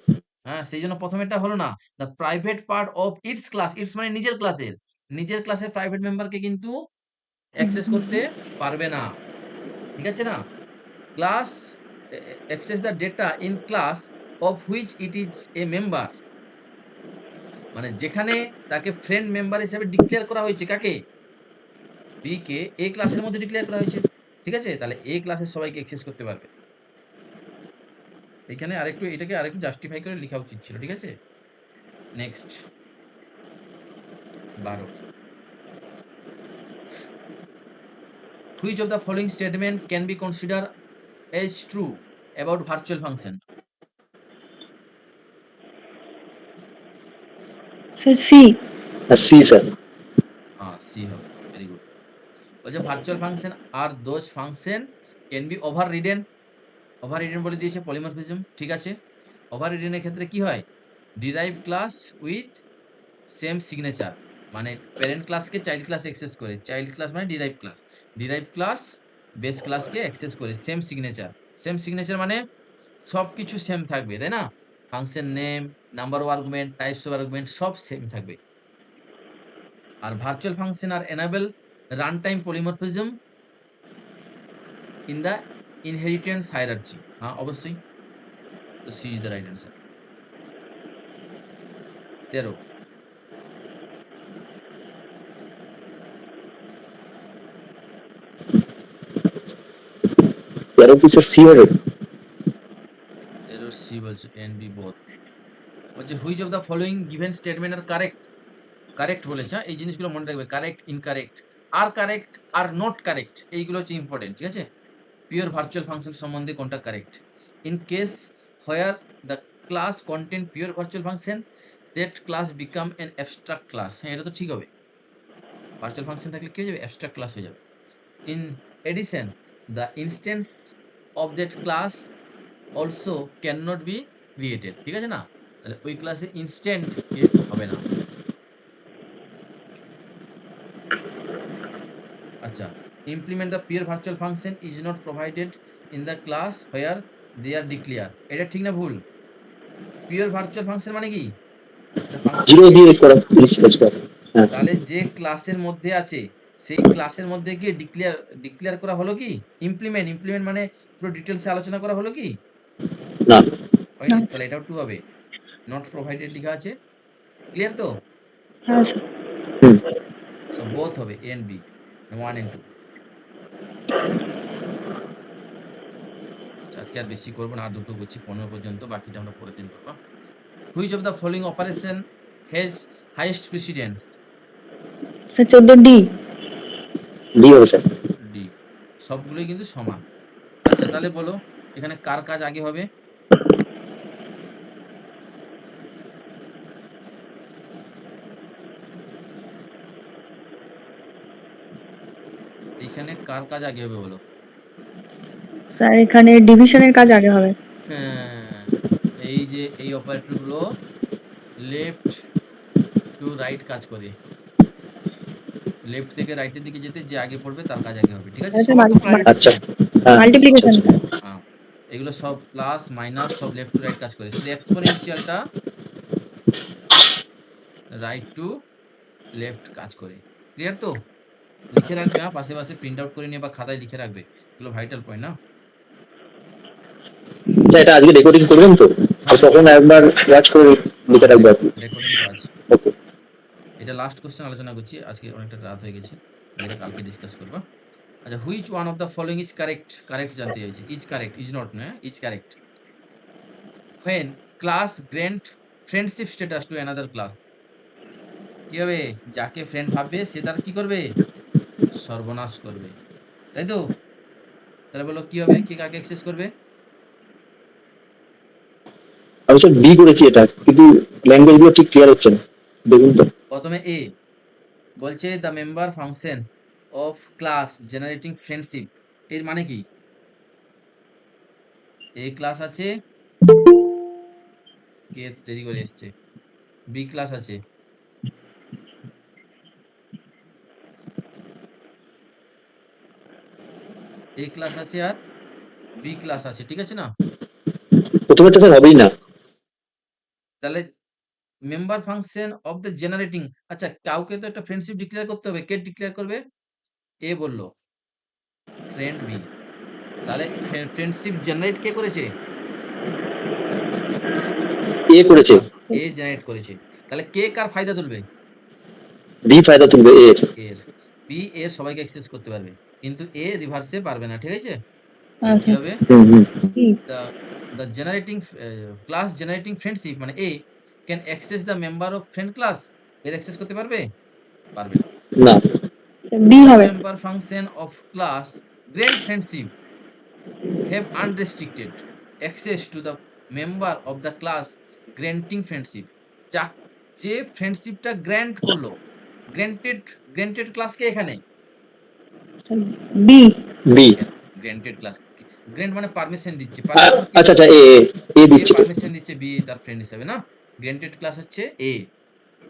হ্যাঁ, সেইজন্য প্রথমেরটা হলো না। The private part of its class, it's মানে নিজের ক্লাসের। নিজের ক্লাসের প্রাইভেট মেম্বারকে কিন্তু অ্যাক্সেস করতে পারবে না। ঠিক আছে না? Class access the data in class of which it is a member. মানে যেখানে তাকে ফ্রেন্ড মেম্বার হিসেবে ডিক্লেয়ার করা হয়েছে কাকে? বি কে এ ক্লাসের মধ্যে ডিক্লেয়ার করা হয়েছে। ঠিক আছে? তাহলে এ ক্লাসের সবাইকে অ্যাক্সেস করতে পারবে। এখানে আরেকটু এটাকে আরেকটু জাস্টিফাই করে লেখা উচিত ছিল। ঠিক আছে? Next 12 Which of the following statement can be considered as true about virtual function? Sir C. C sir. C হবে। Very good. বলছে virtual function are those function can be overridden. Overridden বলে দিয়েছে পলিমরফিজম। ঠিক আছে? ওভাররিডেনের ক্ষেত্রে কি হয়? Derive class with same signature, মানে প্যারেন্ট ক্লাসকে চাইল্ড ক্লাস অ্যাক্সেস করে। চাইল্ড ক্লাস মানে derive class. Derive class base ক্লাসকে অ্যাক্সেস করে সেম সিগনেচার। সেম সিগনেচার মানে সবকিছু সেম থাকবে, তাই না? Function name, number of argument, types of argument সব সেম থাকবে। আর virtual function are enable run time polymorphism in the inheritance hierarchy. হ্যাঁ, অবশ্যই। তো C is the right answer. 13 তেরো কি স্যার সি হবে? 13 সি বলছে এন বি বোথ। বলছে which of the following given statement are correct. Correct বলেছে, হ্যাঁ? এই জিনিসগুলো মনে রাখবে। কারেক্ট, ইনকারেক্ট, আর নট কারেক্ট, এইগুলো হচ্ছে ইম্পর্টেন্ট। ঠিক আছে? পিওর ভার্চুয়াল ফাংশন সম্বন্ধে কোনটা correct? In case where the class content pure virtual function, that class become N abstract class. হ্যাঁ, এটা তো ঠিক হবে। ভার্চুয়াল ফাংশন থাকলে কি হয়ে যাবে? অ্যাবস্ট্রাক্ট ক্লাস হয়ে যাবে। In addition the instance of that class also can not be created. ঠিক আছে না? তাহলে ওই ক্লাসে ইনস্ট্যান্ট ক্রিয়েট হবে না। আচ্ছা, implement the pure virtual function is not provided in the class where they are declare. এটা ঠিক না ভুল? পিওর ভার্চুয়াল ফাংশন মানে কি? একটা ফাংশন জিরো দিয়ে ক্রিয়েট। করা ইনিশিয়ালাইজ করা। হ্যাঁ। তাহলে যে ক্লাসের মধ্যে আছে সেই ক্লাসের মধ্যে গিয়ে ডিক্লেয়ার করা হলো কি? ইমপ্লিমেন্ট মানে পুরো ডিটেলসে আলোচনা করা হলো কি? না। হয়নি। না তাহলে স্যার। এটাও টু হবে। নট প্রোভাইডেড লেখা আছে। ক্লিয়ার তো? হ্যাঁ স্যার। হুম। সো বোথ হবে এ এন্ড বি, 1 and 2। আজকে আর বেশি করবো না, আর দুটো করছি 15 পর্যন্ত, বাকিটা আমরা পরের দিন করবো। Which of the following operation has highest precedence? Sir 14 D. D হবে স্যার। ডি। সবগুলোই কিন্তু সমান। আচ্ছা, তাহলে বলো এখানে কার কাজ আগে হবে? এইখানে কার কাজ আগে হবে বলো? স্যার এখানে ডিভিশনের কাজ আগে হবে। হ্যাঁ, এই যে এই অপারেটর গুলো লেফট টু রাইট কাজ করে। লেফট থেকে রাইটের দিকে যেতে যে আগে পড়বে তার কাজ আগে হবে। ঠিক আছে? আচ্ছা, সবার তো প্রায়োরিটি আচ্ছা সেম। হ্যাঁ মাল্টিপ্লিকেশন হ্যাঁ, এগুলো সব প্লাস মাইনাস সব লেফট টু রাইট কাজ করে। শুধু এক্সপোনেনশিয়ালটা রাইট টু লেফট কাজ করে। ক্লিয়ার তো? লিখে রাখবে, পাশে পাশে প্রিন্ট আউট করে নিয়ে বা খাতায় লিখে রাখবে। এগুলো ভাইটাল পয়েন্ট না? আচ্ছা, এটা আজকে রেকর্ডিং করবেন তো? আর তখন একবার ওয়াচ করে লিখে রাখবো আর কি। রেকর্ডিং তো আছে। ওকে। এটা লাস্ট কোশ্চেন আলোচনা করছি। আজকে অনেকটা রাত হয়ে গেছে। এটা কালকে ডিসকাস করব। আচ্ছা, which one of the following is correct? Correct জানতে চাইছি। ইজ কারেক্ট, ইজ নট না, is correct. When class grant friendship status to another class, কি হবে? যাকে ফ্রেন্ড ভাববে সে তার কি করবে? সর্বনাশ করবে। তাই তো? তাহলে বলো কি হবে? কে কাকে অ্যাক্সেস করবে? আমি স্যার বি করেছি এটা, কিন্তু ল্যাঙ্গুয়েজ গুলো ঠিক ক্লিয়ার হচ্ছে না, দেখুন তো। প্রথমে এ বলছে the member function of class generating friendship. এর মানে কি? এ ক্লাস আছে, কে দেরি করে এসছে। বি ক্লাস আছে, এ ক্লাস আছে আর বি ক্লাস আছে। ঠিক আছে না? প্রথমেরটা স্যার হবেই না। তাহলে member function of the generating, আচ্ছা কাউকে তো একটা ফ্রেন্ডশিপ ডিক্লেয়ার করতে হবে। কে ডিক্লেয়ার করবে? এ বললো ফ্রেন্ড বি। তাহলে ফ্রেন্ডশিপ জেনারেট কে করেছে? এ করেছে, এ জেনারেট করেছে। তাহলে কে কার ফায়দা তুলবে? বি ফায়দা তুলবে এর। এর। বি এর সবাইকে অ্যাক্সেস করতে পারবে, কিন্তু এ রিভার্সে পারবে না। ঠিক আছে? তাহলে কি আচ্ছা হবে? Hmm hmm. The the generating class generating friendship মানে A can access the member of friend class. এর অ্যাক্সেস করতে পারবে? পারবে না। না। বি The হবে। member function of class grant friendship have unrestricted access to the member of the class granting friendship. যা যে ফ্রেন্ডশিপটা গ্র্যান্ট করলো, গ্র্যান্টেড গ্র্যান্টেড ক্লাস কে এখানে? বি। বি। কেন গ্র্যান্টেড ক্লাস? গ্র্যান্ট মানে পারমিশন দিচ্ছে। পারমিশন কে আচ্ছা দিচ্ছে? আচ্ছা, এ এ এ দিচ্ছে তো। পারমিশন দিচ্ছে বি তার ফ্রেন্ড হিসেবে না? গ্র্যান্টেড ক্লাস হচ্ছে এ।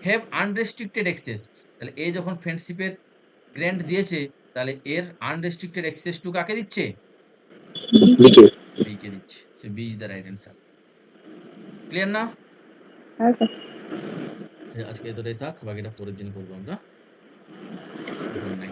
হ্যাভ আনরেস্ট্রিক্টেড অ্যাক্সেস, তাহলে এ যখন ফ্রেন্ডশিপের গ্র্যান্ট দিয়েছে, তাহলে এর আনরেস্ট্রিক্টেড অ্যাক্সেস টু কাকে দিচ্ছে? বিকে। বি কে দিচ্ছে। So B is the right answer. Clear না? আচ্ছা। আজকে এতটাই থাক, বাকিটা পরের দিন করবো আমরা। Good night.